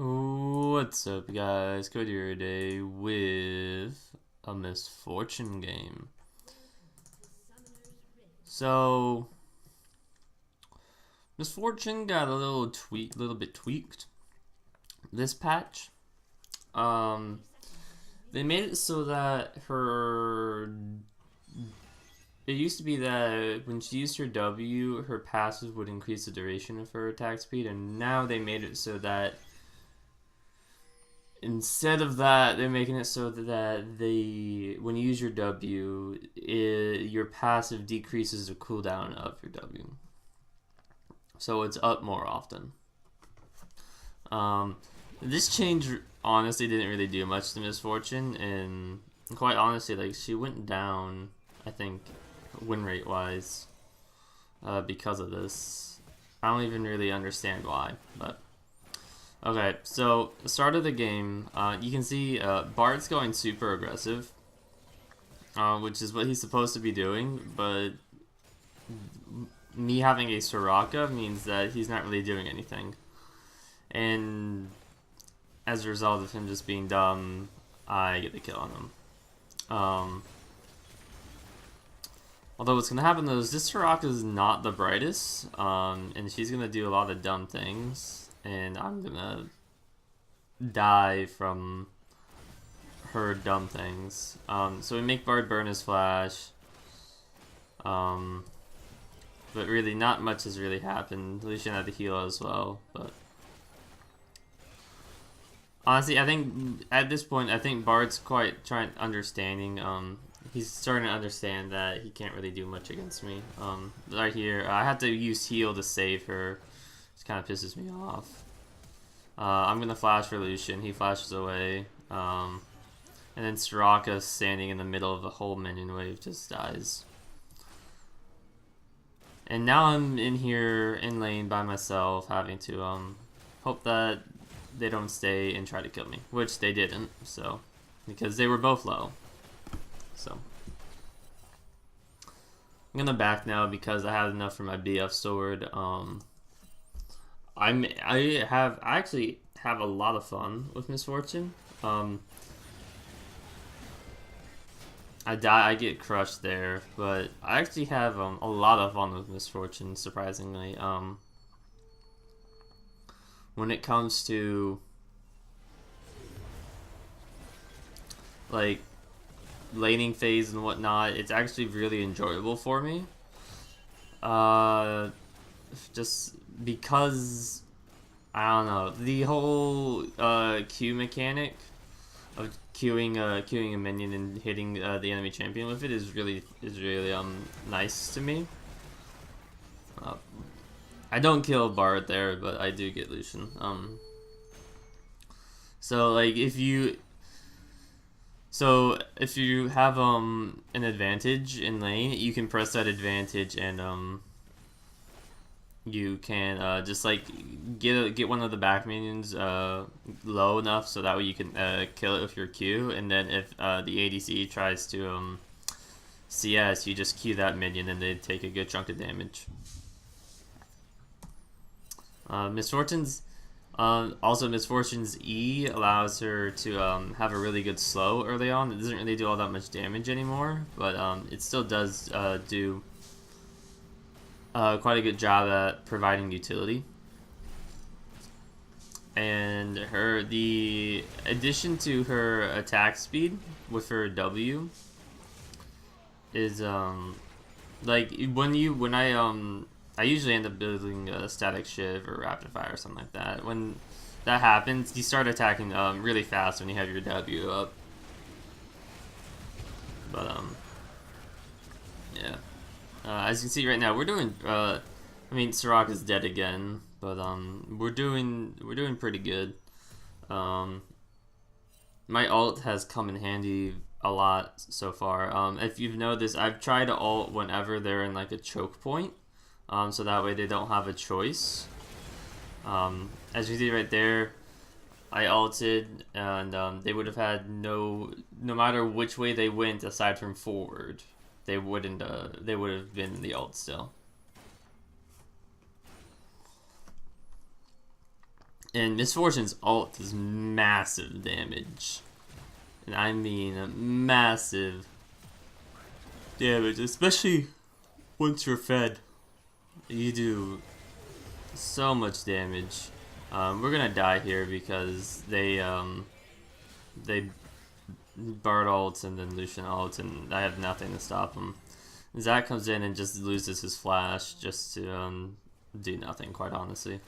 What's up, guys? Cody here today with a misfortune game. So, misfortune got a little bit tweaked this patch. They made it so that it used to be that when she used her W, her passive would increase the duration of her attack speed, and now they made it so that instead of that, they're making it so that when you use your W, your passive decreases the cooldown of your W. So it's up more often. This change honestly didn't really do much to Misfortune, and quite honestly, like, she went down, I think, win rate wise, because of this. I don't even really understand why, but okay, so the start of the game, you can see Bart's going super aggressive, which is what he's supposed to be doing, but me having a Soraka means that he's not really doing anything. And as a result of him just being dumb, I get the kill on him. Although what's going to happen though is this Soraka is not the brightest, and she's going to do a lot of dumb things. And I'm gonna die from her dumb things. So we make Bard burn his flash. But really, not much has really happened. Lucian had to heal as well. But honestly, I think at this point, I think Bard's quite understanding. He's starting to understand that he can't really do much against me. Right here, I have to use heal to save her. Kind of pisses me off. I'm gonna flash for Lucian. He flashes away. And then Soraka standing in the middle of the whole minion wave just dies. And now I'm in here in lane by myself, having to hope that they don't stay and try to kill me, which they didn't. So because they were both low. So I'm gonna back now because I have enough for my BF sword. I actually have a lot of fun with Misfortune. I get crushed there, but I actually have a lot of fun with Misfortune, surprisingly. When it comes to like laning phase and whatnot, it's actually really enjoyable for me. Just because I don't know, the whole Q mechanic of queuing a minion and hitting the enemy champion with it is really nice to me. I don't kill Bard there, but I do get Lucian. So like if you have an advantage in lane, you can press that advantage and you can just like get one of the back minions low enough so that way you can kill it with your Q, and then if the ADC tries to CS, you just Q that minion and they take a good chunk of damage. Misfortune's E allows her to have a really good slow early on. It doesn't really do all that much damage anymore, but it still does do quite a good job at providing utility. And the addition to her attack speed with her W is like when I usually end up building a static shiv or rapid fire or something like that. When that happens, you start attacking really fast when you have your W up. But yeah. As you can see right now, we're doing. I mean, Soraka's dead again, but we're doing pretty good. My ult has come in handy a lot so far. If you've noticed, I've tried to ult whenever they're in like a choke point, so that way they don't have a choice. As you see right there, I ulted, and they would have had no matter which way they went, aside from forward. They would have been in the ult still. And Misfortune's ult does massive damage. And I mean massive damage, especially once you're fed. You do so much damage. We're gonna die here because they Bard ults and then Lucian ults, and I have nothing to stop them. Zac comes in and just loses his flash just to do nothing, quite honestly.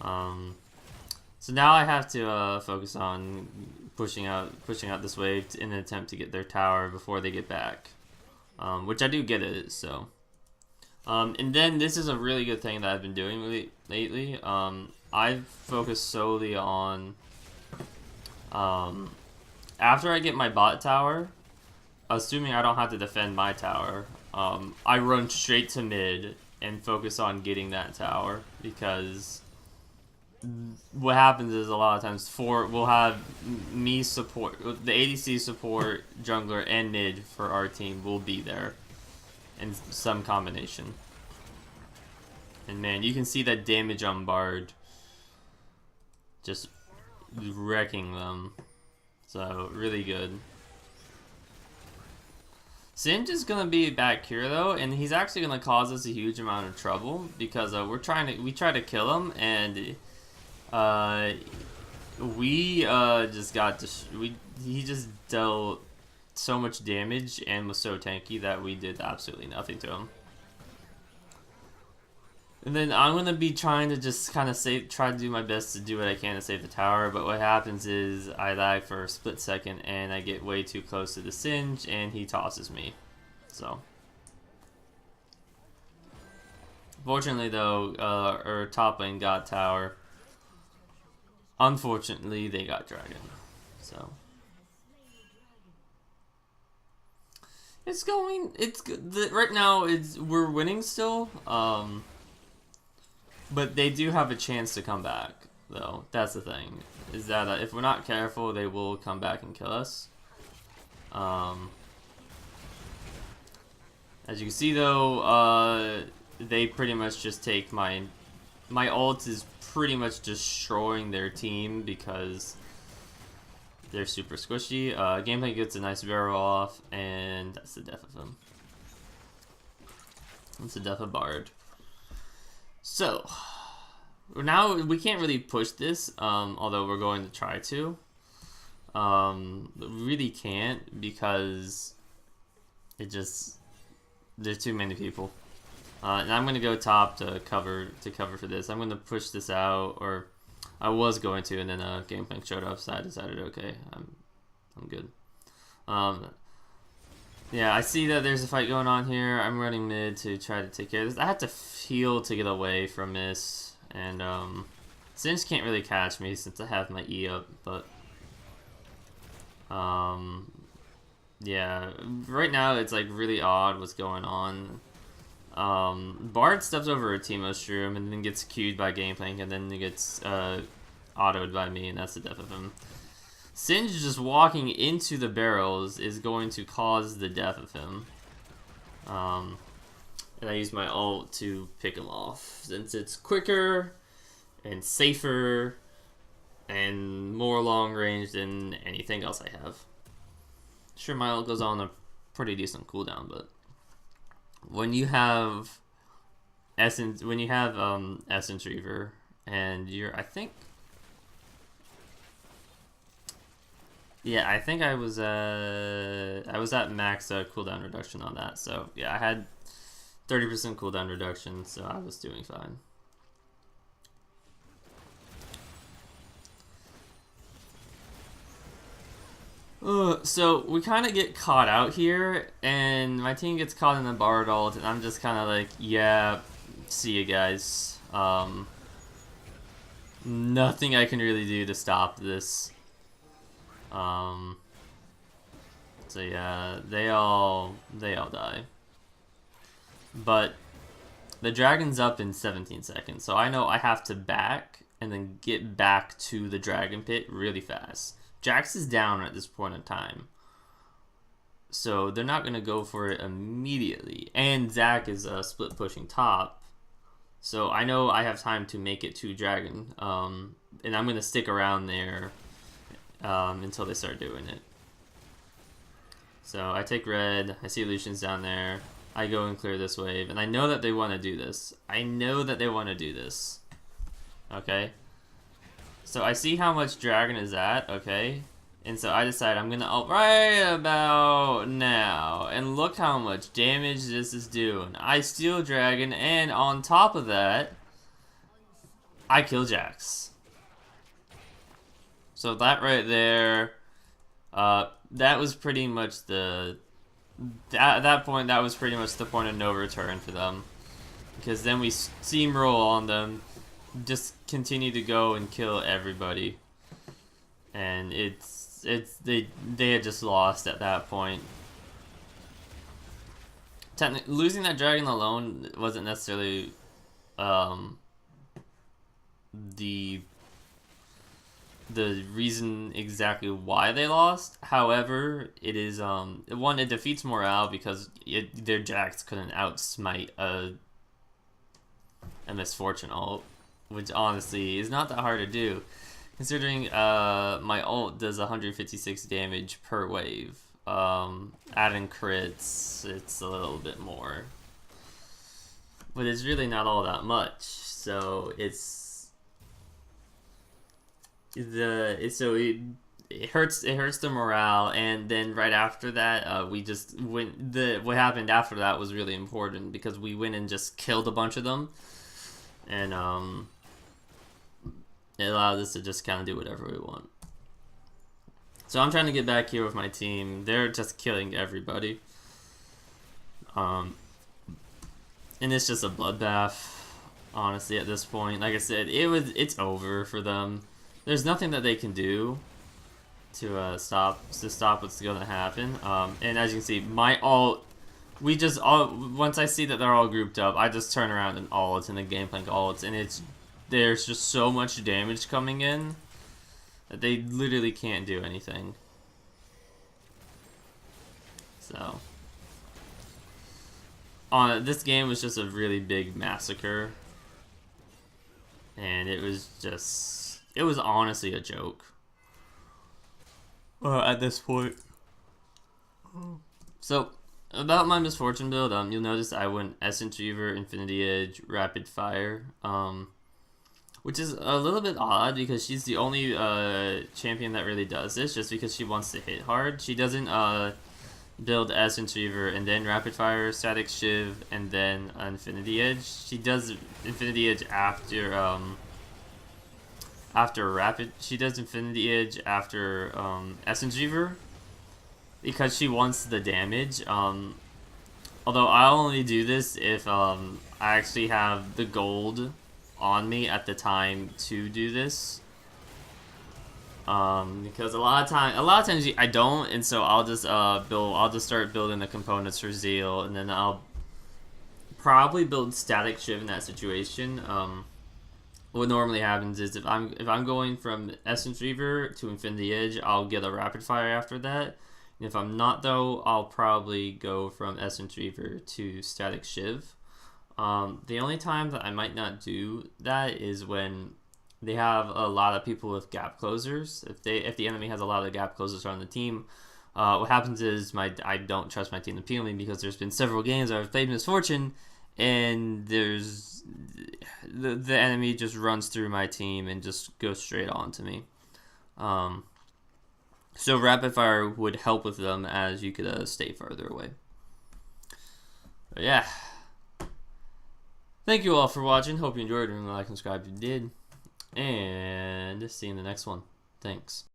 So now I have to focus on pushing out this wave in an attempt to get their tower before they get back, which I do get it. So, and then this is a really good thing that I've been doing lately. I've focused solely on after I get my bot tower, assuming I don't have to defend my tower, I run straight to mid and focus on getting that tower, because what happens is a lot of times we'll have me support, the ADC support, jungler, and mid for our team will be there in some combination. And man, you can see that damage on Bard, just wrecking them. So really good. Singe is gonna be back here though, and he's actually gonna cause us a huge amount of trouble because we try to kill him, and he just dealt so much damage and was so tanky that we did absolutely nothing to him. And then I'm gonna be trying to just kind of try to do my best to do what I can to save the tower, but what happens is I lag for a split second and I get way too close to the Singe and he tosses me. So, fortunately though, our top lane got tower. Unfortunately, they got dragon. So it's good. Right now, we're winning still. But they do have a chance to come back, though. That's the thing. Is that if we're not careful, they will come back and kill us. As you can see, though, they pretty much just take my ult is pretty much destroying their team because they're super squishy. Gameplay gets a nice barrel off, and that's the death of him. That's the death of Bard. So, now we can't really push this, although we're going to try to. We really can't because there's too many people. And I'm going to go top to cover for this. I'm going to push this out, or I was going to, and then Gameplank showed up, so I decided, okay, I'm good. Yeah, I see that there's a fight going on here. I'm running mid to try to take care of this. I have to heal to get away from this, and Singe can't really catch me since I have my E up, but yeah, right now it's like really odd what's going on. Bard steps over a Teemo Shroom and then gets queued by Gameplank, and then he gets autoed by me, and that's the death of him. Singe just walking into the barrels is going to cause the death of him. And I use my ult to pick him off, since it's quicker and safer and more long range than anything else I have. Sure, my ult goes on a pretty decent cooldown, but when you have Essence Reaver and you're, I think I was at max cooldown reduction on that. So yeah, I had 30% cooldown reduction, so I was doing fine. So we kind of get caught out here, and my team gets caught in the Bard ult, and I'm just kind of like, yeah, see you guys. Nothing I can really do to stop this. So yeah, they all die. But the dragon's up in 17 seconds, so I know I have to back and then get back to the dragon pit really fast. Jax is down at this point in time, so they're not going to go for it immediately. And Zac is split pushing top, So I know I have time to make it to dragon, and I'm gonna stick around there until they start doing it. So I take red, I see Lucian's down there, I go and clear this wave, and I know that they want to do this. I know that they want to do this. Okay? So I see how much dragon is at, okay? And so I decide I'm gonna ult right about now. And look how much damage this is doing. I steal dragon, and on top of that, I kill Jax. So that right there, that was pretty much the... At that point, that was pretty much the point of no return for them. Because then we steamroll on them, just continue to go and kill everybody. And they had just lost at that point. Losing that dragon alone wasn't necessarily the reason exactly why they lost. However, it is one, it defeats morale because their Jax couldn't outsmite a misfortune ult, which honestly is not that hard to do, considering my ult does 156 damage per wave. Adding crits, it's a little bit more, but it's really not all that much. So it hurts the morale, and then right after that, we just went. What happened after that was really important because we went and just killed a bunch of them, and it allowed us to just kind of do whatever we want. So I'm trying to get back here with my team. They're just killing everybody, and it's just a bloodbath. Honestly, at this point, like I said, it's over for them. There's nothing that they can do to stop what's going to happen. And as you can see, my ult, once I see that they're all grouped up, I just turn around and ult, and the Gangplank ults, and there's just so much damage coming in that they literally can't do anything. So, this game was just a really big massacre, and it was honestly a joke at this point. So, about my misfortune build, you'll notice I went Essence Reaver, Infinity Edge, Rapid Fire, which is a little bit odd because she's the only champion that really does this, just because she wants to hit hard. She doesn't build Essence Reaver and then Rapid Fire, Static Shiv, and then Infinity Edge. She does Infinity Edge she does Infinity Edge after Essence Reaver because she wants the damage. Although I'll only do this if I actually have the gold on me at the time to do this. Because a lot of times I don't, and so I'll just start building the components for Zeal, and then I'll probably build Static Shiv in that situation. What normally happens is if I'm going from Essence Reaver to Infinity Edge, I'll get a Rapid Fire after that. And if I'm not, though, I'll probably go from Essence Reaver to Static Shiv. The only time that I might not do that is when they have a lot of people with gap closers. If the enemy has a lot of gap closers on the team, what happens is I don't trust my team to peel me because there's been several games where I've played Misfortune, and the enemy just runs through my team and just goes straight on to me. So Rapid Fire would help with them, as you could stay farther away. But yeah. Thank you all for watching. Hope you enjoyed. Remember to like and subscribe if you did. And see you in the next one. Thanks.